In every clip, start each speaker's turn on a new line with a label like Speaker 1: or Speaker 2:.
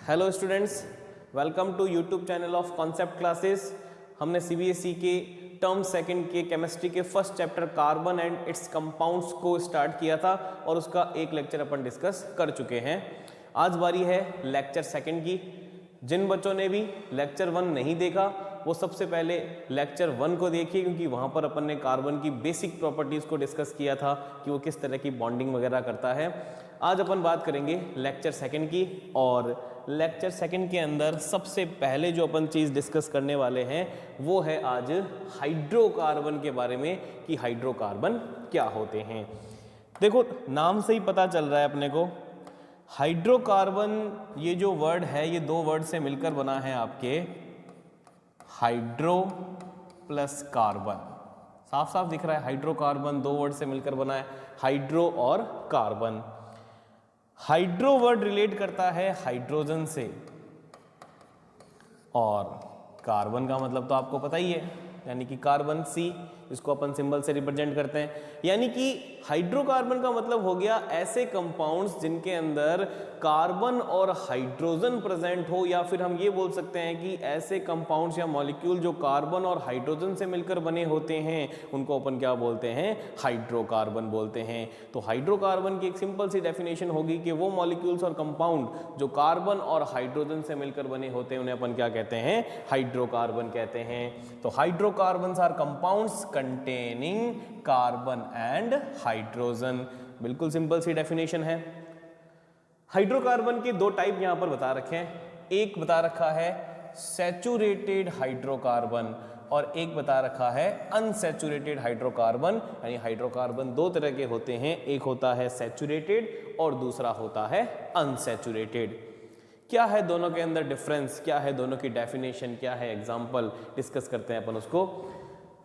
Speaker 1: Hello students, welcome to YouTube channel of concept classes. हमने CBSE के term second के chemistry के first chapter carbon and its compounds को start किया था और उसका एक लेक्चर अपन डिस्कस कर चुके हैं। आज बारी है लेक्चर सेकंड की। जिन बच्चों ने भी लेक्चर 1 नहीं देखा वो सबसे पहले लेक्चर 1 को देखिए, क्योंकि वहाँ पर अपन ने कार्बन की बेसिक प्रॉपर्टीज़ को डिस्कस किया था कि वो किस तरह की बॉन्डिंग वगैरह करता है। आज अपन बात करेंगे लेक्चर सेकंड की, और लेक्चर सेकंड के अंदर सबसे पहले जो अपन चीज़ डिस्कस करने वाले हैं वो है आज हाइड्रोकार्बन के बारे में, कि हाइड्रोकार्बन क्या होते हैं। देखो, नाम से ही पता चल रहा है अपने को, हाइड्रोकार्बन ये जो वर्ड है ये दो वर्ड से मिलकर बना है आपके हाइड्रो प्लस कार्बन। साफ साफ दिख रहा है, हाइड्रोकार्बन दो वर्ड से मिलकर बना है, हाइड्रो और कार्बन। हाइड्रो वर्ड रिलेट करता है हाइड्रोजन से, और कार्बन का मतलब तो आपको पता ही है, यानी कि कार्बन सी, इसको अपन सिंबल से रिप्रेजेंट करते हैं। यानी कि हाइड्रोकार्बन का मतलब हो गया ऐसे कंपाउंड्स जिनके अंदर कार्बन और हाइड्रोजन प्रेजेंट हो, या फिर हम ये बोल सकते हैं कि ऐसे कंपाउंड्स या मॉलिक्यूल जो कार्बन और हाइड्रोजन से मिलकर बने होते हैं उनको अपन क्या बोलते हैं, हाइड्रोकार्बन बोलते हैं। तो हाइड्रोकार्बन की एक सिंपल सी डेफिनेशन होगी कि वो मॉलिक्यूल्स और कंपाउंड जो कार्बन और हाइड्रोजन से मिलकर बने होते हैं उन्हें अपन क्या कहते हैं, हाइड्रोकार्बन कहते हैं। तो hydrocarbons are compounds containing carbon and hydrogen. बिल्कुल सिंपल सी डेफिनेशन है। हाइड्रोकार्बन के दो टाइप यहां पर बता रखे हैं, एक बता रखा है सैचुरेटेड हाइड्रोकार्बन और एक बता रखा है अनसैचुरेटेड हाइड्रोकार्बन। यानी हाइड्रोकार्बन दो तरह के होते हैं, एक होता है सैचुरेटेड और दूसरा होता है अनसैचुरेटेड। क्या है दोनों के अंदर डिफरेंस, क्या है दोनों की डेफिनेशन, क्या है एग्जाम्पल, डिस्कस करते हैं अपन उसको।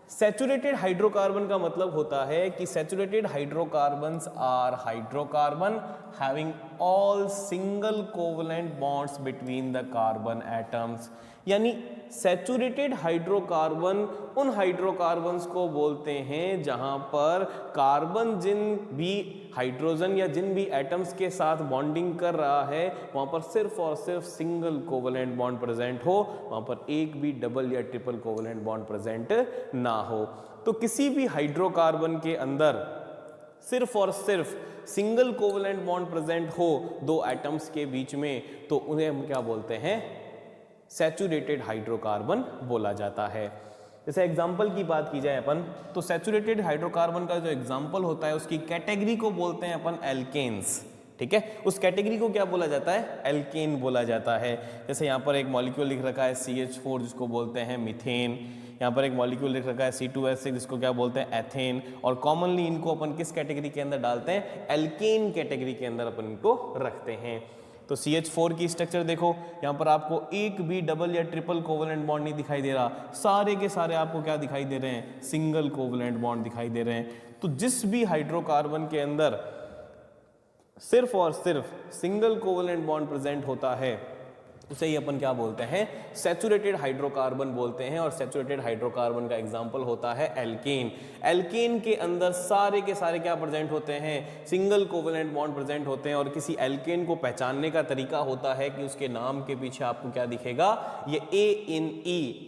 Speaker 1: सैचुरेटेड हाइड्रोकार्बन का मतलब होता है कि saturated hydrocarbons are hydrocarbon having all single covalent bonds between the carbon atoms. यानी सैचुरेटेड हाइड्रोकार्बन उन हाइड्रोकार्बन्स को बोलते हैं जहां पर कार्बन जिन भी हाइड्रोजन या जिन भी एटम्स के साथ बॉन्डिंग कर रहा है वहां पर सिर्फ और सिर्फ सिंगल कोवलेंट बॉन्ड प्रेजेंट हो, वहां पर एक भी डबल या ट्रिपल कोवलेंट बॉन्ड प्रेजेंट ना हो। तो किसी भी हाइड्रोकार्बन के अंदर सिर्फ और सिर्फ सिंगल कोवलेंट बॉन्ड प्रेजेंट हो दो एटम्स के बीच में, तो उन्हें हम क्या बोलते हैं, सैचुरेटेड हाइड्रोकार्बन बोला जाता है। जैसे एग्जाम्पल की बात की जाए अपन, तो सैचुरेटेड हाइड्रोकार्बन का जो एग्जाम्पल होता है उसकी कैटेगरी को बोलते हैं अपन एल्केन्स। ठीक है, उस कैटेगरी को क्या बोला जाता है, एल्केन बोला जाता है। जैसे यहाँ पर एक मॉलिक्यूल लिख रखा है CH4 जिसको बोलते हैं मीथेन, यहाँ पर एक मॉलिक्यूल लिख रखा है C2H6 जिसको क्या बोलते हैं एथेन, और कॉमनली इनको अपन किस कैटेगरी के अंदर डालते हैं, एल्केन कैटेगरी के अंदर अपन इनको रखते हैं। तो CH4 की स्ट्रक्चर देखो, यहाँ पर आपको एक भी डबल या ट्रिपल कोवलेंट बॉन्ड नहीं दिखाई दे रहा, सारे के सारे आपको क्या दिखाई दे रहे हैं, सिंगल कोवलेंट बॉन्ड दिखाई दे रहे हैं। तो जिस भी हाइड्रोकार्बन के अंदर सिर्फ और सिर्फ सिंगल कोवलेंट बॉन्ड प्रेजेंट होता है उसे ही अपन क्या बोलते हैं, सैचुरेटेड हाइड्रोकार्बन बोलते हैं। और सैचुरेटेड हाइड्रोकार्बन का एग्जांपल होता है एल्केन। एल्केन के अंदर सारे के सारे क्या प्रेजेंट होते हैं, सिंगल कोवलेंट बॉन्ड प्रेजेंट होते हैं। और किसी एल्केन को पहचानने का तरीका होता है कि उसके नाम के पीछे आपको क्या दिखेगा, ये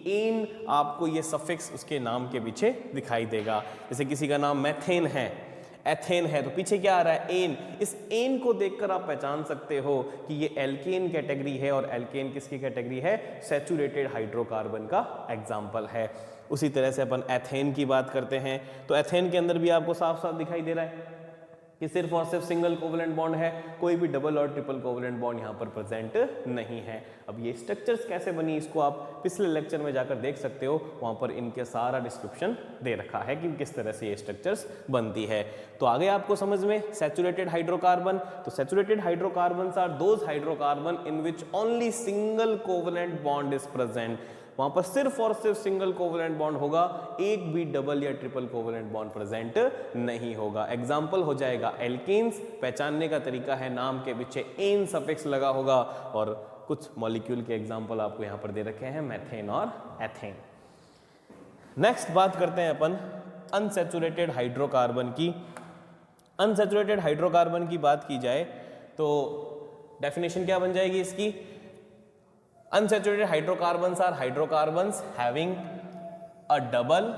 Speaker 1: एन आपको ये सफिक्स उसके नाम के पीछे दिखाई देगा। जैसे किसी का नाम मैथेन है, एथेन है, तो पीछे क्या आ रहा है, एन। इस एन को देखकर आप पहचान सकते हो कि ये एल्केन कैटेगरी है, और एल्केन किसकी कैटेगरी है, सैचुरेटेड हाइड्रोकार्बन का एग्जाम्पल है। उसी तरह से अपन एथेन की बात करते हैं, तो एथेन के अंदर भी आपको साफ साफ दिखाई दे रहा है कि सिर्फ और सिर्फ सिंगल कोवलेंट बॉन्ड है, कोई भी डबल और ट्रिपल कोवलेंट बॉन्ड यहाँ पर प्रेजेंट नहीं है। अब ये स्ट्रक्चर्स कैसे बनी इसको आप पिछले लेक्चर में जाकर देख सकते हो, वहाँ पर इनके सारा डिस्क्रिप्शन दे रखा है कि किस तरह से ये स्ट्रक्चर्स बनती है। तो आगे आपको समझ में सैचुरेटेड हाइड्रोकार्बन, तो saturated hydrocarbons are those hydrocarbon in which only single covalent bond is present. वहां पर सिर्फ और सिर्फ सिंगल कोवलेंट बॉन्ड होगा, एक भी डबल या ट्रिपल कोवलेंट बॉन्ड प्रेजेंट नहीं होगा। एग्जाम्पल हो जाएगा एल्केन्स, पहचानने का तरीका है नाम के पीछे एन सफिक्स लगा होगा, और कुछ मॉलिक्यूल के एग्जाम्पल आपको यहां पर दे रखे हैं, मैथेन और एथेन। नेक्स्ट बात करते हैं अपन अनसैचुरेटेड हाइड्रोकार्बन की। अनसैचुरेटेड हाइड्रोकार्बन की बात की जाए तो डेफिनेशन क्या बन जाएगी इसकी, Unsaturated hydrocarbons are hydrocarbons having a double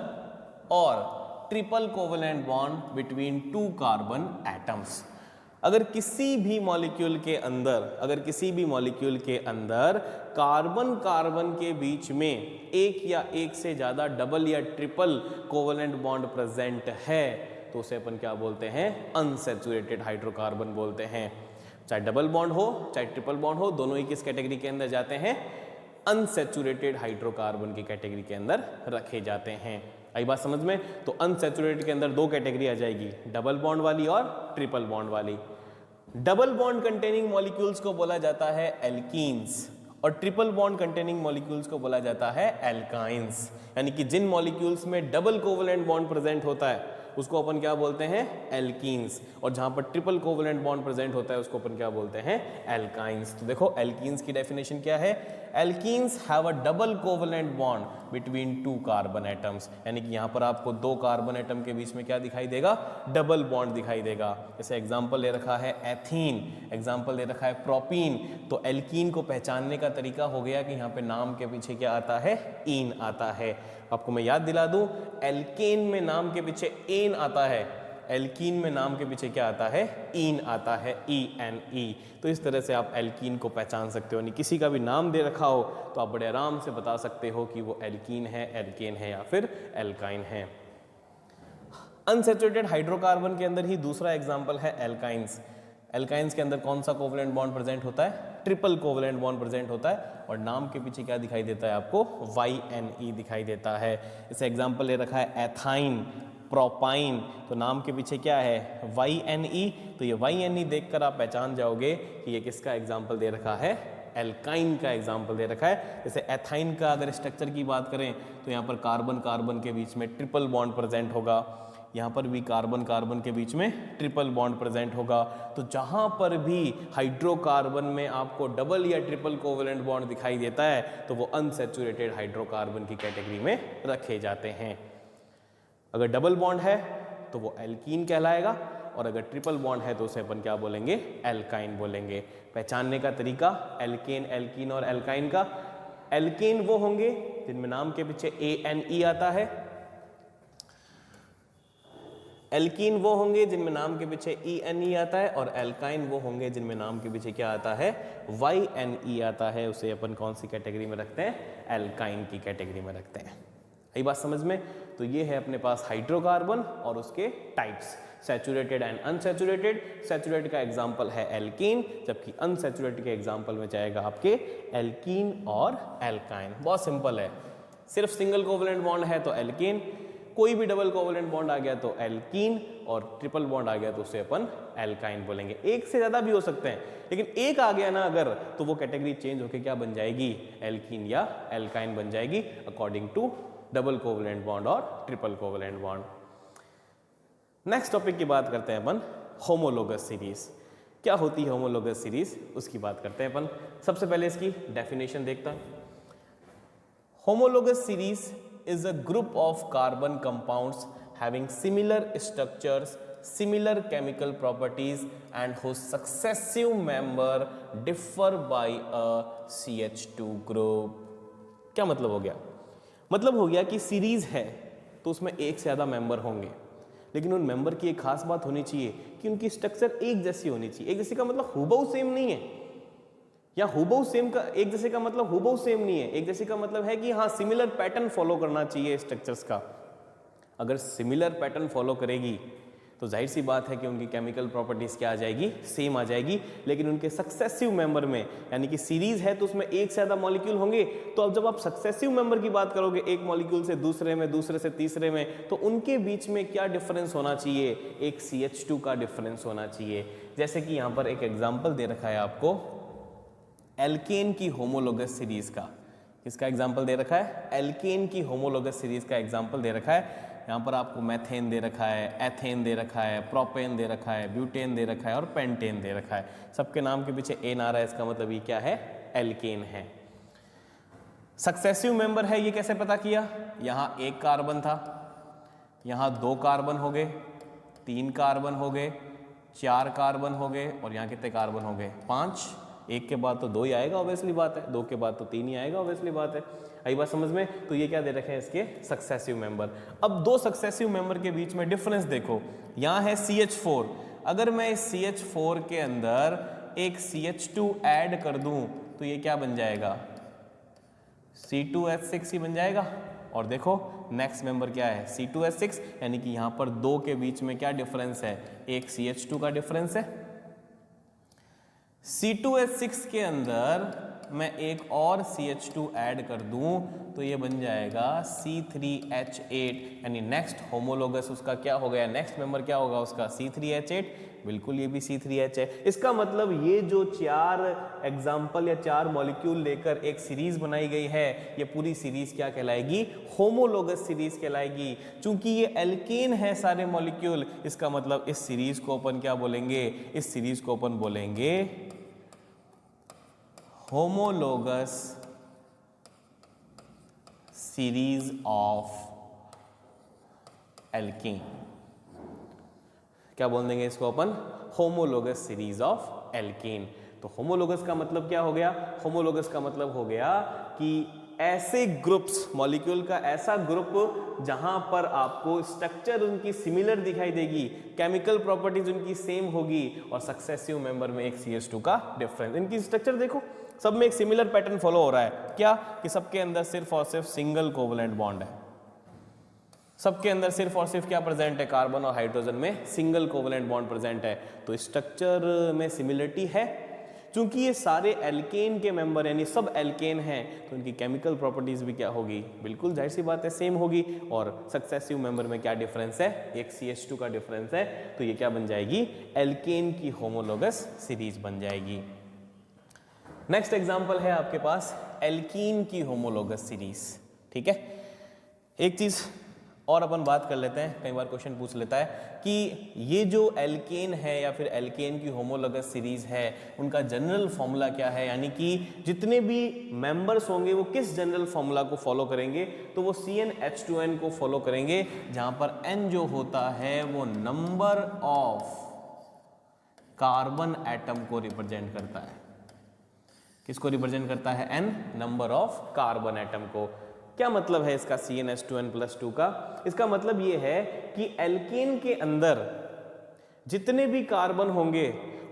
Speaker 1: or triple covalent bond between two carbon atoms. अगर किसी भी मॉलिक्यूल के अंदर कार्बन कार्बन के बीच में एक या एक से ज़्यादा डबल या ट्रिपल कोवलेंट बॉन्ड प्रेजेंट है तो उसे अपन क्या बोलते हैं? अनसैचुरेटेड हाइड्रोकार्बन बोलते हैं। चाहे डबल बॉन्ड हो चाहे ट्रिपल बॉन्ड हो, दोनों ही किस कैटेगरी के अंदर जाते हैं? अनसैचुरेटेड हाइड्रोकार्बन की कैटेगरी के अंदर रखे जाते हैं। आई बात समझ में? तो अनसैचुरेटेड के अंदर दो कैटेगरी आ जाएगी, डबल बॉन्ड वाली और ट्रिपल बॉन्ड वाली। डबल बॉन्ड कंटेनिंग मॉलिक्यूल्स को बोला जाता है एल्कीन्स और ट्रिपल बॉन्ड कंटेनिंग मॉलिक्यूल्स को बोला जाता है एल्काइंस। यानी कि जिन मॉलिक्यूल्स में डबल कोवलेंट बॉन्ड प्रेजेंट होता है उसको अपन क्या बोलते हैं? एल्कीन्स। और जहां पर ट्रिपल कोवलेंट बॉन्ड प्रेजेंट होता है उसको अपन क्या बोलते हैं? एल्काइंस। तो देखो एल्कीन्स की डेफिनेशन क्या है? Alkenes have a double covalent bond between two carbon atoms. यानी कि यहां पर आपको दो कार्बन एटम के बीच में क्या दिखाई देगा? डबल बॉन्ड दिखाई देगा। जैसे एग्जांपल ले रखा है एथीन, एग्जांपल ले रखा है प्रोपीन। तो एल्कीन को पहचानने का तरीका हो गया कि यहाँ पे नाम के पीछे क्या आता है? ईन आता है। आपको मैं याद दिला दूं, एल्केन में नाम के पीछे एन आता है, एल्कीन में नाम के पीछे क्या आता है? ईन आता है, ENE। तो इस तरह से आप एल्कीन को पहचान सकते हो। नहीं किसी का भी नाम दे रखा हो तो आप बड़े आराम से बता सकते हो कि वो एल्कीन है, एल्केन है या फिर एल्काइन है। अनसैचुरेटेड हाइड्रोकार्बन के अंदर ही दूसरा एग्जाम्पल है एल्काइंस। एल्काइंस के अंदर कौन सा कोवलेंट बॉन्ड प्रेजेंट होता है? ट्रिपल कोवलेंट बॉन्ड प्रेजेंट होता है और नाम के पीछे क्या दिखाई देता है आपको? YNE दिखाई देता है। इसे एग्जांपल ले रखा है एथाइन, प्रोपाइन। तो नाम के पीछे क्या है? YNE। तो ये YNE देखकर आप पहचान जाओगे कि ये किसका एग्जांपल दे रखा है? एल्काइन का एग्जाम्पल दे रखा है। जैसे एथाइन का अगर स्ट्रक्चर की बात करें तो यहाँ पर कार्बन कार्बन के बीच में ट्रिपल बॉन्ड प्रेजेंट होगा, यहाँ पर भी कार्बन कार्बन के बीच में ट्रिपल बॉन्ड प्रेजेंट होगा। तो जहाँ पर भी हाइड्रोकार्बन में आपको डबल या ट्रिपल कोवलेंट बॉन्ड दिखाई देता है तो वो अनसैचुरेटेड हाइड्रोकार्बन की कैटेगरी में रखे जाते हैं। अगर डबल बॉन्ड है तो वो एल्कीन कहलाएगा और अगर ट्रिपल बॉन्ड है तो उसे अपन क्या बोलेंगे? एल्काइन बोलेंगे। पहचानने का तरीका एल्केन, एल्कीन और एल्काइन का, एल्केन वो होंगे जिनमें नाम के पीछे ANE आता है, एल्कीन वो होंगे जिनमें नाम के पीछे ENE आता है और एल्काइन वो होंगे जिनमें नाम के पीछे क्या आता है? YNE आता है। उसे अपन कौन सी कैटेगरी में रखते हैं? एल्काइन की कैटेगरी में रखते हैं। यही बात समझ में? तो ये है अपने पास हाइड्रोकार्बन और उसके types, saturated and unsaturated. Saturated का एग्जाम्पल है एल्कीन, जबकि अनसैचुरेटेड के एग्जाम्पल में जाएगा आपके एल्कीन और एल्काइन। बहुत सिंपल है, सिर्फ सिंगल कोवलेंट बॉन्ड है तो एल्कीन, कोई भी डबल कोवलेंट बॉन्ड आ गया तो एल्कीन और ट्रिपल बॉन्ड आ गया तो उसे अपन एल्काइन बोलेंगे। एक से ज्यादा भी हो सकते हैं लेकिन एक आ गया ना अगर तो वो कैटेगरी चेंज होके क्या बन जाएगी? एल्कीन या एल्काइन बन जाएगी according to double covalent bond और triple covalent bond. Next topic की बात करते हैं अपन, होमोलोगस सीरीज। क्या होती है होमोलोगस सीरीज उसकी बात करते हैं अपन। सबसे पहले इसकी डेफिनेशन देखता है। Homologous series is a group of carbon compounds having similar structures, similar chemical properties and whose successive member differ by a CH2 group। क्या मतलब हो गया? मतलब हो गया कि सीरीज है तो उसमें एक से ज़्यादा मेंबर होंगे, लेकिन उन मेंबर की एक खास बात होनी चाहिए कि उनकी स्ट्रक्चर एक जैसी होनी चाहिए। एक जैसी का मतलब हूबहू सेम नहीं है, या हूबहू सेम का, एक जैसे का मतलब हूबहू सेम नहीं है। एक जैसे का मतलब है कि हाँ सिमिलर पैटर्न फॉलो करना चाहिए स्ट्रक्चर्स का। अगर सिमिलर पैटर्न फॉलो करेगी तो जाहिर सी बात है कि उनकी केमिकल प्रॉपर्टीज क्या आ जाएगी? सेम आ जाएगी। लेकिन उनके सक्सेसिव मेंबर में, यानी कि सीरीज है तो उसमें एक से ज्यादा मॉलिक्यूल होंगे, तो अब जब आप सक्सेसिव मेंबर की बात करोगे एक मॉलिक्यूल से दूसरे में, दूसरे से तीसरे में, तो उनके बीच में क्या डिफरेंस होना चाहिए? एक CH2 का डिफरेंस होना चाहिए। जैसे कि यहाँ पर एक एग्जाम्पल दे रखा है आपको एल्केन की होमोलोगस सीरीज का। किसका एग्जाम्पल दे रखा है? एल्केन की होमोलोगस सीरीज का एग्जाम्पल दे रखा है। यहाँ पर आपको मैथेन दे रखा है, एथेन दे रखा है, प्रोपेन दे रखा है, ब्यूटेन दे रखा है और पेंटेन दे रखा है। सबके नाम के पीछे एन आ रहा है, इसका मतलब ये क्या है? एल्केन है। सक्सेसिव मेंबर है, ये कैसे पता किया? यहाँ एक कार्बन था, यहाँ दो कार्बन हो गए, तीन कार्बन हो गए, चार कार्बन हो गए और यहाँ कितने कार्बन हो गए? 5। एक के बाद तो दो ही आएगा, ऑब्वियसली बात है, दो के बाद तो तीन ही आएगा, ऑब्वियसली बात है। आई बात समझ में? तो ये क्या दे रखे हैं इसके सक्सेसिव मेंबर। अब दो सक्सेसिव मेंबर के बीच में डिफरेंस देखो, यहाँ है CH4, अगर मैं इस CH4 के अंदर एक CH2 ऐड कर दूं तो ये क्या बन जाएगा, C2H6 ही बन जाएगा। और देखो नेक्स्ट मेंबर क्या है, C2H6, यानी कि यहां पर दो के बीच में क्या डिफरेंस है, एक CH2 का डिफरेंस है। C2H6 के अंदर मैं एक और CH2 ऐड कर दूं तो ये बन जाएगा C3H8, यानी नेक्स्ट होमोलोगस उसका क्या हो गया, नेक्स्ट मेंबर क्या होगा उसका, C3H8। बिल्कुल, ये भी C3H है। इसका मतलब ये जो चार एग्जाम्पल या चार मॉलिक्यूल लेकर एक सीरीज बनाई गई है, ये पूरी सीरीज क्या कहलाएगी, होमोलोगस सीरीज कहलाएगी। चूंकि ये एल्केन है सारे मॉलिक्यूल, इसका मतलब इस सीरीज को अपन क्या बोलेंगे, इस सीरीज को अपन बोलेंगे होमोलोगस सीरीज ऑफ एल्कीन। क्या बोल देंगे इसको अपन, होमोलोगस सीरीज ऑफ एल्कीन। तो होमोलोगस का मतलब क्या हो गया, होमोलोगस का मतलब हो गया कि ऐसे ग्रुप्स, मॉलिक्यूल का ऐसा ग्रुप जहां पर आपको स्ट्रक्चर उनकी सिमिलर दिखाई देगी, केमिकल प्रॉपर्टीज उनकी सेम होगी, और सक्सेसिव मेंबर में एक CH2 का डिफरेंस। इनकी स्ट्रक्चर देखो, सब में एक सिमिलर पैटर्न फॉलो हो रहा है, क्या कि सबके अंदर सिर्फ और सिर्फ सिंगल कोवलेंट बॉन्ड है, सबके अंदर सिर्फ और सिर्फ क्या प्रेजेंट है, कार्बन और हाइड्रोजन में सिंगल कोवलेंट बॉन्ड प्रेजेंट है। तो स्ट्रक्चर में सिमिलरिटी है। चूंकि ये सारे एल्केन के मेंबर यानी सब एल्केन हैं, तो इनकी केमिकल प्रॉपर्टीज भी क्या होगी, बिल्कुल जाहिर सी बात है सेम होगी। और सक्सेसिव मेंबर में क्या डिफरेंस है, एक CH2 का डिफरेंस है, तो ये क्या बन जाएगी, एल्केन की होमोलोगस सीरीज बन जाएगी। नेक्स्ट एग्जांपल है आपके पास एल्कीन की होमोलोगस सीरीज। ठीक है, एक चीज और अपन बात कर लेते हैं, कई बार क्वेश्चन पूछ लेता है कि ये जो एल्केन है या फिर एल्केन की होमोलोगस सीरीज है, उनका जनरल फॉर्मूला क्या है, यानी कि जितने भी मेंबर्स होंगे वो किस जनरल फॉर्मूला को फॉलो करेंगे, तो वो CnH2n को फॉलो करेंगे, जहां पर n जो होता है वो नंबर ऑफ कार्बन एटम को रिप्रेजेंट करता है। किसको रिप्रेजेंट करता है, n, number of carbon atom को। क्या मतलब है इसका CnH2n+2 का, इसका मतलब ये है कि एल्केन के अंदर जितने भी कार्बन होंगे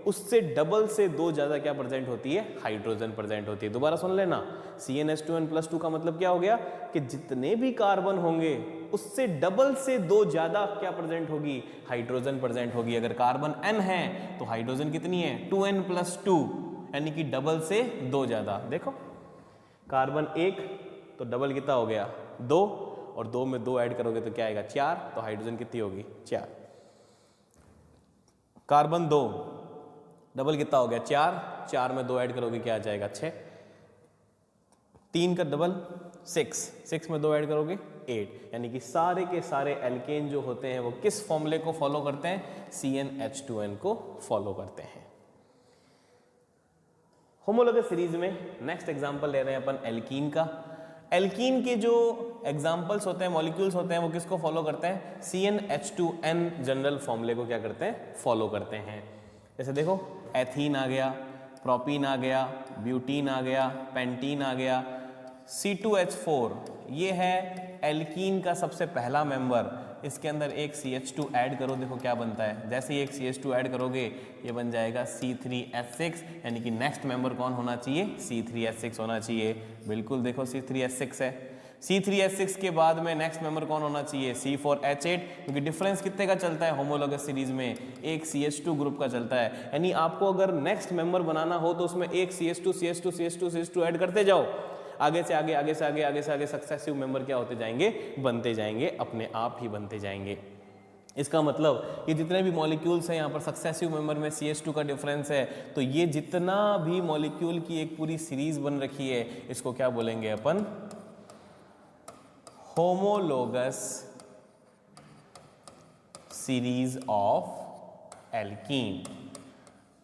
Speaker 1: उससे डबल से दो ज्यादा क्या प्रेजेंट होती है, हाइड्रोजन प्रेजेंट होती है। दोबारा सुन लेना, CnH2n+2 का मतलब क्या हो गया कि जितने भी कार्बन होंगे उससे डबल से दो ज्यादा क्या प्रेजेंट होगी, हाइड्रोजन प्रेजेंट होगी। अगर कार्बन n है तो हाइड्रोजन कितनी है, 2n+2, यानी कि डबल से दो ज्यादा। देखो कार्बन 1 तो डबल कितना हो गया, 2, और 2 में 2 ऐड करोगे तो क्या आएगा, 4, तो हाइड्रोजन कितनी होगी, 4। कार्बन 2 डबल कितना हो गया, 4, 4 में 2 ऐड करोगे क्या आ जाएगा, 6, 3 का डबल 6, 6 में 2 ऐड करोगे 8, यानी कि सारे के सारे एल्केन जो होते हैं वो किस फॉर्मूले को फॉलो करते हैं, CnH2n को फॉलो करते हैं। होमोलोगस सीरीज में नेक्स्ट एग्जांपल ले रहे हैं अपन एल्कीन का। एल्कीन के जो एग्जांपल्स होते हैं, मॉलिक्यूल्स होते हैं, वो किसको फॉलो करते हैं, CnH2n जनरल फॉर्मूले को क्या करते हैं, फॉलो करते हैं। जैसे देखो एथीन आ गया, प्रोपीन आ गया, ब्यूटीन आ गया, पेंटीन आ गया, C2H4 ये है एल्कीन का सबसे पहला मेंबर। इसके अंदर एक CH2 ऐड करो, देखो क्या बनता है, जैसे ही एक CH2 ऐड करोगे ये बन जाएगा C3H6, यानी कि नेक्स्ट मेंबर कौन होना चाहिए, C3H6 होना चाहिए। बिल्कुल देखो C3H6 है, C3H6 के बाद में नेक्स्ट मेंबर कौन होना चाहिए, C4H8, क्योंकि डिफरेंस कितने का चलता है होमोलोगस सीरीज में, एक CH2 ग्रुप का चलता है। यानी आपको अगर नेक्स्ट मेंबर बनाना हो तो उसमें एक CH2 ऐड करते जाओ, आगे से आगे, आगे से आगे, आगे से आगे सक्सेसिव मेंबर क्या होते जाएंगे, बनते जाएंगे, अपने आप ही बनते जाएंगे। इसका मतलब ये जितने भी मॉलिक्यूल्स हैं यहाँ पर सक्सेसिव मेंबर में CH2 का डिफरेंस है, तो ये जितना भी मॉलिक्यूल की एक पूरी सीरीज बन रखी है, इसको क्या बोलेंगे अपन, होमोलोगस सीरीज ऑफ एल्कीन।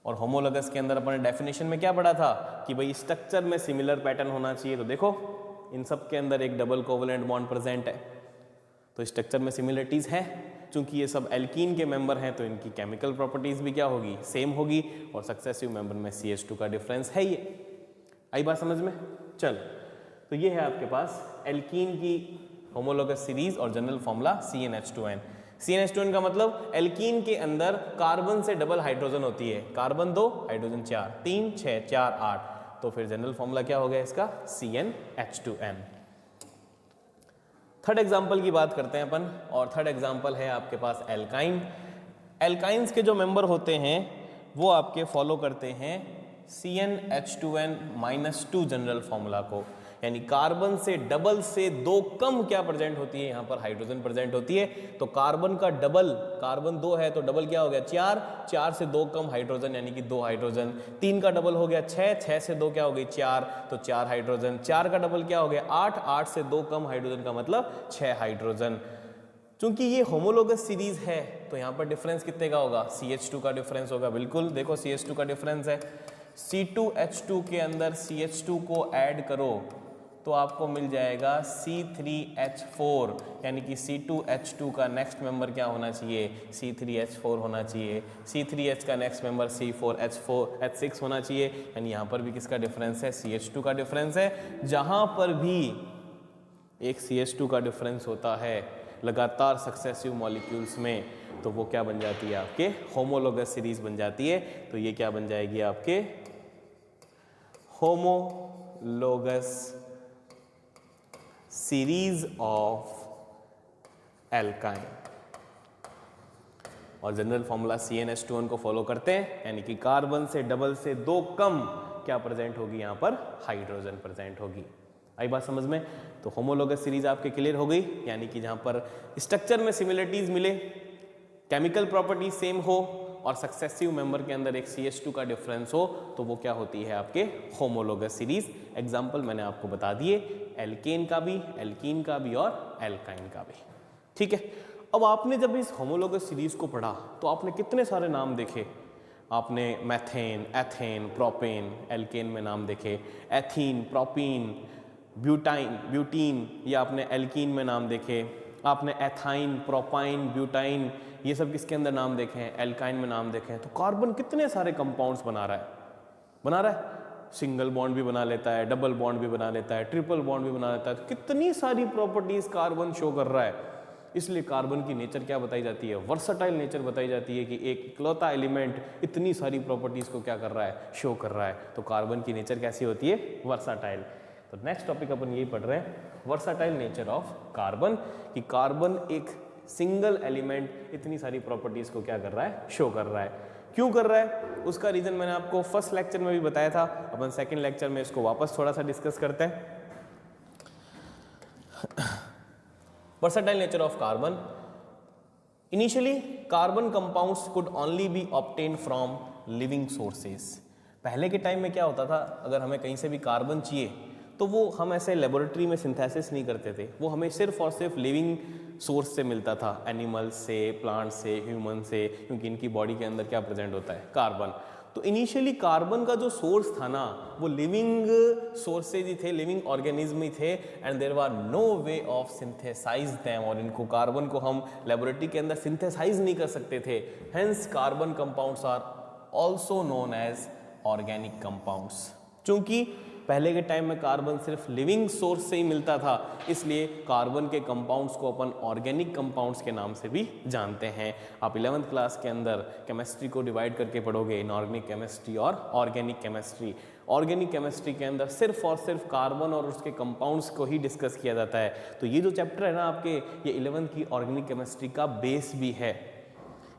Speaker 1: और होमोलोगस के अंदर अपन डेफिनेशन में क्या पढ़ा था कि भाई स्ट्रक्चर में सिमिलर पैटर्न होना चाहिए। तो देखो इन सब के अंदर एक डबल कोवलेंट बॉन्ड प्रेजेंट है, तो स्ट्रक्चर में सिमिलरिटीज है। चूंकि ये सब एल्कीन के मेंबर हैं तो इनकी केमिकल प्रॉपर्टीज भी क्या होगी, सेम होगी, और सक्सेसिव मेंबर में CH2 का डिफरेंस है ये। आई बात समझ में? चल, तो ये है आपके पास एल्कीन की होमोलोगस सीरीज और जनरल फॉर्मूला CnH2n। CnH2n का मतलब एल्कीन के अंदर कार्बन से डबल हाइड्रोजन होती है, कार्बन 2 हाइड्रोजन 4, 3 6 4 8, तो फिर जनरल फॉर्मूला क्या हो गया इसका, CnH2n। थर्ड एग्जाम्पल की बात करते हैं अपन, और थर्ड एग्जाम्पल है आपके पास एल्काइन। एल्काइंस के जो मेंबर होते हैं वो आपके फॉलो करते हैं CnH2n-2 जनरल फॉर्मूला को, यानी कार्बन से डबल से 2 कम क्या प्रेजेंट होती है, यहाँ पर हाइड्रोजन प्रेजेंट होती है। तो कार्बन का डबल, कार्बन 2 है तो डबल क्या हो गया 4, 4 से 2 कम हाइड्रोजन यानी कि 2 हाइड्रोजन, 3 का डबल हो गया 6, 6 से 2 क्या हो गई 4, तो 4 हाइड्रोजन, 4 का डबल क्या हो गया 8, 8 से 2 कम हाइड्रोजन का मतलब 6 हाइड्रोजन। चूंकि ये होमोलोगस सीरीज है तो यहाँ पर डिफरेंस कितने का होगा, CH2 का डिफरेंस होगा। बिल्कुल देखो CH2 का डिफरेंस है, C2H2 के अंदर CH2 को ऐड करो तो आपको मिल जाएगा C3H4, यानी कि C2H2 का नेक्स्ट मेंबर क्या होना चाहिए, C3H4 होना चाहिए, C3H का नेक्स्ट मेंबर C4H6 होना चाहिए, यानी यहाँ पर भी किसका डिफरेंस है, CH2 का डिफरेंस है। जहाँ पर भी एक CH2 का डिफरेंस होता है लगातार सक्सेसिव मॉलिक्यूल्स में, तो वो क्या बन जाती है आपके होमोलोगस सीरीज बन जाती है। तो ये क्या बन जाएगी आपके होमोलोगस सीरीज ऑफ एल्काइन, और जनरल फॉर्मूला CnH2n को फॉलो करते हैं, यानी कि कार्बन से डबल से 2 कम क्या प्रेजेंट होगी, यहाँ पर हाइड्रोजन प्रेजेंट होगी। आई बात समझ में? तो होमोलोगस सीरीज आपके क्लियर हो गई, यानी कि जहाँ पर स्ट्रक्चर में सिमिलरिटीज मिले, केमिकल प्रॉपर्टी सेम हो और सक्सेसिव मेंबर के अंदर एक CH2 का डिफरेंस हो, तो वो क्या होती है आपके होमोलोगस सीरीज। एग्जाम्पल मैंने आपको बता दिए, एल्केन का भी, एल्कीन का भी और एल्काइन का भी। ठीक है, अब आपने जब इस होमोलोगस सीरीज को पढ़ा तो आपने कितने सारे नाम देखे, आपने मैथेन, एथेन, प्रोपेन, एल्केन में नाम देखे, एथीन, प्रोपीन, ब्यूटीन, ये आपने एल्कीन में नाम देखे, आपने एथाइन, प्रोपाइन, ब्यूटाइन, ये सब किसके अंदर नाम देखे हैं, एल्काइन में नाम देखे हैं। तो कार्बन कितने सारे कंपाउंड्स बना रहा है, सिंगल बॉन्ड भी बना लेता है, डबल बॉन्ड भी बना लेता है, ट्रिपल बॉन्ड भी बना लेता है, तो कितनी सारी प्रॉपर्टीज कार्बन शो कर रहा है। इसलिए कार्बन की नेचर क्या बताई जाती है, वर्सटाइल नेचर बताई जाती है, कि एक इकलौता एलिमेंट इतनी सारी प्रॉपर्टीज को क्या कर रहा है, शो कर रहा है। तो कार्बन की नेचर कैसी होती है, वर्सटाइल। तो नेक्स्ट टॉपिक अपन यही पढ़ रहे हैं, वर्सटाइल नेचर ऑफ कार्बन, कि कार्बन एक सिंगल एलिमेंट इतनी सारी प्रॉपर्टीज को क्या कर रहा है, शो कर रहा है। क्यों कर रहा है, उसका रीजन मैंने आपको फर्स्ट लेक्चर में भी बताया था, अपन सेकंड लेक्चर में इसको वापस थोड़ा सा डिस्कस करते हैं। Versatile nature of carbon, initially carbon compounds could only B obtained from living sources. पहले के टाइम में क्या होता था, अगर हमें कहीं से भी कार्बन चाहिए तो वो हम ऐसे लेबोरेटरी में सिंथेसिस नहीं करते थे, वो हमें सिर्फ और सिर्फ लिविंग सोर्स से मिलता था, एनिमल्स से, प्लांट से, ह्यूमन से, क्योंकि इनकी बॉडी के अंदर क्या प्रेजेंट होता है, कार्बन। तो इनिशियली कार्बन का जो सोर्स था ना, वो लिविंग सोर्सेज ही थे, लिविंग ऑर्गेनिज्म ही थे, and there were no way of synthesize them, और इनको कार्बन को हम लेबोरेटरी के अंदर सिंथेसाइज नहीं कर सकते थे। Hence carbon compounds are also known as organic compounds. चूंकि पहले के टाइम में कार्बन सिर्फ लिविंग सोर्स से ही मिलता था, इसलिए कार्बन के कंपाउंड्स को अपन ऑर्गेनिक कंपाउंड्स के नाम से भी जानते हैं। आप 11th क्लास के अंदर केमिस्ट्री को डिवाइड करके पढ़ोगे, इनऑर्गेनिक केमिस्ट्री और ऑर्गेनिक केमिस्ट्री। ऑर्गेनिक केमिस्ट्री के अंदर सिर्फ और सिर्फ कार्बन और उसके कंपाउंड्स को ही डिस्कस किया जाता है। तो ये जो चैप्टर है ना आपके, ये 11th की ऑर्गेनिक केमिस्ट्री का बेस भी है।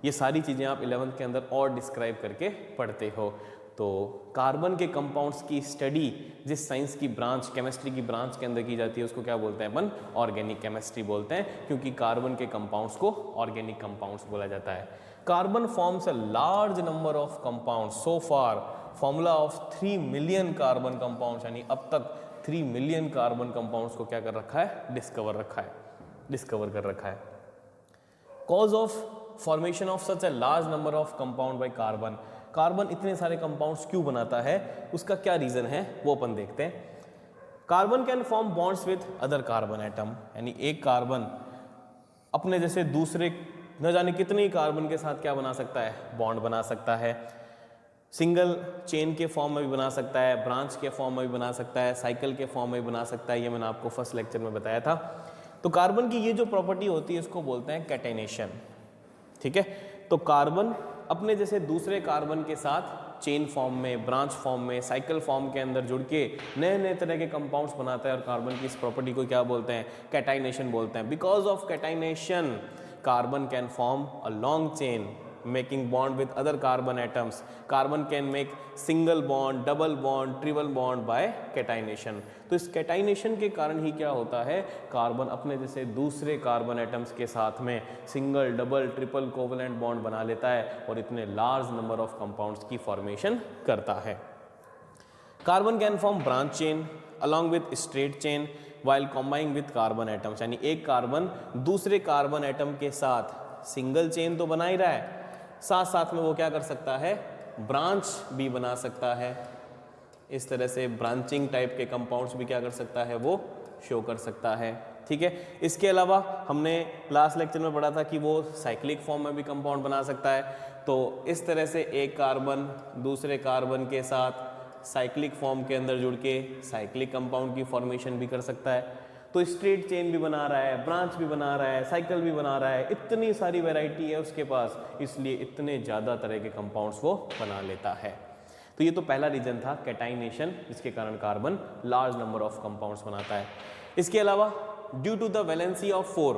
Speaker 1: ये सारी चीज़ें आप 11th के अंदर और डिस्क्राइब करके पढ़ते हो। तो कार्बन के कंपाउंड्स की स्टडी जिस साइंस की ब्रांच, केमिस्ट्री की ब्रांच के अंदर की जाती है, उसको क्या बोलते हैं अपन, ऑर्गेनिक केमिस्ट्री बोलते हैं, क्योंकि कार्बन के कंपाउंड्स को ऑर्गेनिक कंपाउंड्स बोला जाता है। Carbon forms a large number of compounds, so far formula of 3 million carbon compounds, यानी अब तक 3 मिलियन कार्बन कंपाउंड्स को क्या कर रखा है, डिस्कवर कर रखा है। Cause of formation of such a large number of compound by carbon, carbon इतने सारे कंपाउंड्स क्यों बनाता है, उसका क्या रीजन है, वो अपन देखते हैं। Carbon can form bonds with other carbon atom, यानी एक कार्बन अपने जैसे दूसरे न जाने कितनी कार्बन के साथ क्या बना सकता है, बॉन्ड बना सकता है। सिंगल चेन के फॉर्म में भी बना सकता है, ब्रांच के फॉर्म में भी बना सकता है, साइकिल के फॉर्म में भी बना सकता है। ये मैंने आपको फर्स्ट लेक्चर में बताया था। तो कार्बन की ये जो प्रॉपर्टी होती है इसको बोलते हैं कैटेनेशन, ठीक है। तो कार्बन अपने जैसे दूसरे कार्बन के साथ चेन फॉर्म में, ब्रांच फॉर्म में, साइकिल फॉर्म के अंदर जुड़ के नए नए तरह के कंपाउंड्स बनाता है और कार्बन की इस प्रॉपर्टी को क्या बोलते हैं, कैटाइनेशन बोलते हैं। Because of catenation carbon can form a long chain making bond with other carbon atoms. Carbon can make single bond, double bond, triple bond by catenation. तो इस catenation के कारण ही क्या होता है, कार्बन अपने जैसे दूसरे कार्बन एटम्स के साथ में single, double, triple covalent bond बना लेता है और इतने लार्ज नंबर ऑफ कंपाउंड्स की फॉर्मेशन करता है। Carbon can form branch chain along with straight chain while combining with carbon atoms, यानी एक कार्बन दूसरे कार्बन एटम के साथ सिंगल चेन तो बना ही रहा है, साथ साथ में वो क्या कर सकता है, ब्रांच भी बना सकता है। इस तरह से ब्रांचिंग टाइप के कंपाउंड्स भी क्या कर सकता है, वो शो कर सकता है, ठीक है। इसके अलावा हमने लास्ट लेक्चर में पढ़ा था कि वो साइक्लिक फॉर्म में भी कंपाउंड बना सकता है। तो इस तरह से एक कार्बन दूसरे कार्बन के साथ साइक्लिक फॉर्म के अंदर जुड़ के साइक्लिक कंपाउंड की फॉर्मेशन भी कर सकता है। तो स्ट्रेट चेन भी बना रहा है, ब्रांच भी बना रहा है, साइकिल भी बना रहा है, इतनी सारी वैरायटी है उसके पास, इसलिए इतने ज़्यादा तरह के कंपाउंड्स वो बना लेता है। तो ये तो पहला रीजन था कैटाइनेशन, जिसके कारण carbon large number of compounds बनाता है। इसके अलावा due to the valency of 4,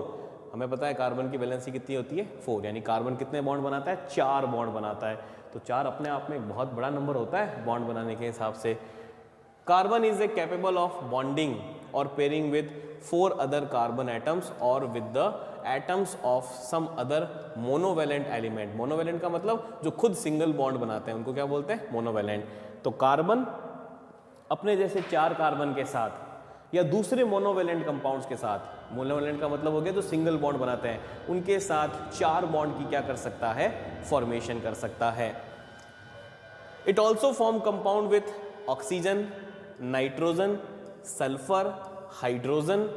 Speaker 1: हमें पता है कार्बन की वैलेंसी कितनी होती है, 4, यानी कार्बन कितने बॉन्ड बनाता है, 4 बॉन्ड बनाता है। तो 4 अपने आप में एक बहुत बड़ा नंबर होता है बॉन्ड बनाने के हिसाब से। Carbon is a capable of bonding और pairing with 4 other carbon atoms और with the atoms of some other monovalent element. Monovalent का मतलब जो खुद सिंगल बॉन्ड बनाते हैं उनको क्या बोलते हैं, मोनोवेलेंट। तो कार्बन अपने जैसे 4 कार्बन के साथ या दूसरे मोनोवेलेंट कंपाउंड्स के साथ, मोनोवेलेंट का मतलब हो गया जो सिंगल बॉन्ड बनाते हैं, उनके साथ 4 बॉन्ड की क्या कर सकता है, फॉर्मेशन कर सकता है। It also form compound with oxygen, nitrogen, sulphur, hydrogen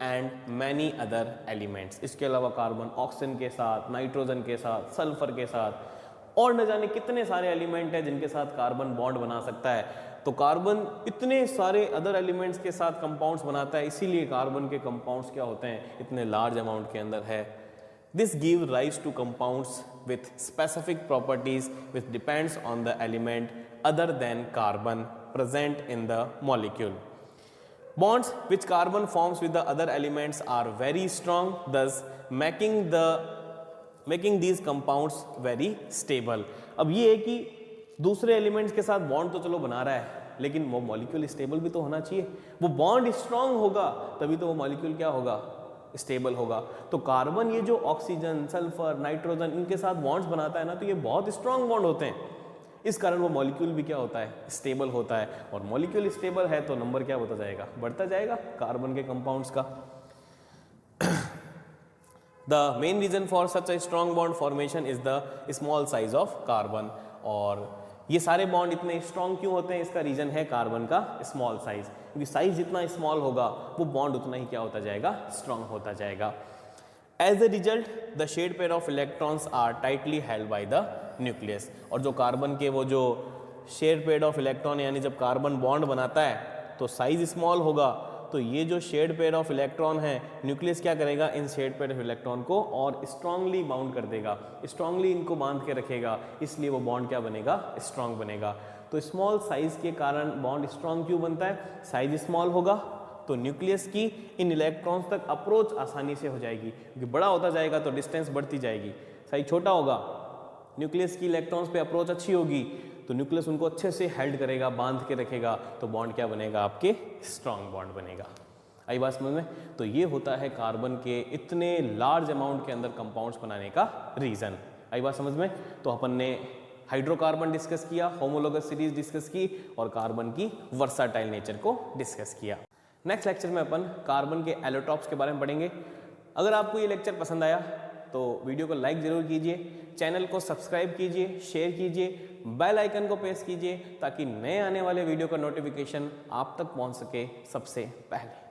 Speaker 1: and many other elements. इसके अलावा कार्बन ऑक्सीजन के साथ, नाइट्रोजन के साथ, सल्फर के साथ और न जाने कितने सारे एलिमेंट हैं जिनके साथ कार्बन बॉन्ड बना सकता है। तो कार्बन इतने सारे अदर एलिमेंट्स के साथ कंपाउंड्स बनाता है, इसीलिए कार्बन के कंपाउंड्स क्या होते हैं, इतने लार्ज अमाउंट के अंदर है। This give rise two compounds with specific properties which depends on the element other than carbon present in the molecule. Bonds which carbon forms with the other elements are very strong, thus making these compounds very stable. अब ये है कि दूसरे elements के साथ bond तो चलो बना रहा है, लेकिन वो मॉलिक्यूल स्टेबल भी तो होना चाहिए। वो बॉन्ड स्ट्रांग होगा तभी तो वो मॉलिक्यूल क्या होगा, स्टेबल होगा। तो कार्बन ये जो ऑक्सीजन, सल्फर, नाइट्रोजन इनके साथ बॉन्ड्स बनाता है ना, तो ये बहुत स्ट्रांग बॉन्ड होते हैं। इस कारण वो मॉलिक्यूल भी क्या होता है, स्टेबल होता है। और मॉलिक्यूल स्टेबल है तो नंबर क्या होता जाएगा, बढ़ता जाएगा कार्बन के कंपाउंड्स का। The main reason for such a strong bond formation is the small size of carbon. और ये सारे बॉन्ड इतने स्ट्रॉन्ग क्यों होते हैं, इसका रीजन है कार्बन का स्मॉल साइज, क्योंकि साइज जितना स्मॉल होगा वो बॉन्ड उतना ही क्या होता जाएगा, स्ट्रॉन्ग होता जाएगा। As a result, the shared pair of electrons are tightly held by the nucleus. और जो कार्बन के वो जो शेयर पेयर ऑफ इलेक्ट्रॉन, यानी जब कार्बन बॉन्ड बनाता है तो साइज स्मॉल होगा, तो ये जो शेयर्ड पेयर ऑफ इलेक्ट्रॉन है, न्यूक्लियस क्या करेगा, इन शेयर्ड पेयर ऑफ इलेक्ट्रॉन को और स्ट्रांगली बाउंड कर देगा, स्ट्रांगली इनको बांध के रखेगा, इसलिए वो बॉन्ड क्या बनेगा, स्ट्रांग बनेगा। तो स्मॉल साइज के कारण बॉन्ड स्ट्रांग क्यों बनता है, साइज स्मॉल होगा तो न्यूक्लियस की इन इलेक्ट्रॉन्स तक अप्रोच आसानी से हो जाएगी, क्योंकि बड़ा होता जाएगा तो डिस्टेंस बढ़ती जाएगी। साइज छोटा होगा, न्यूक्लियस की इलेक्ट्रॉन्स पे अप्रोच अच्छी होगी तो न्यूक्लियस उनको अच्छे से हेल्ड करेगा, बांध के रखेगा, तो बॉन्ड क्या बनेगा, आपके स्ट्रॉन्ग बॉन्ड बनेगा। आई बात समझ में? तो ये होता है कार्बन के इतने लार्ज अमाउंट के अंदर कंपाउंड्स बनाने का रीजन। आई बात समझ में? तो अपन ने हाइड्रोकार्बन डिस्कस किया, होमोलोगस सीरीज डिस्कस की और कार्बन की वर्साटाइल नेचर को डिस्कस किया। नेक्स्ट लेक्चर में अपन कार्बन के एलोटॉप्स के बारे में पढ़ेंगे। अगर आपको ये लेक्चर पसंद आया तो वीडियो को लाइक ज़रूर कीजिए, चैनल को सब्सक्राइब कीजिए, शेयर कीजिए, बेल आइकन को प्रेस कीजिए ताकि नए आने वाले वीडियो का नोटिफिकेशन आप तक पहुंच सके सबसे पहले।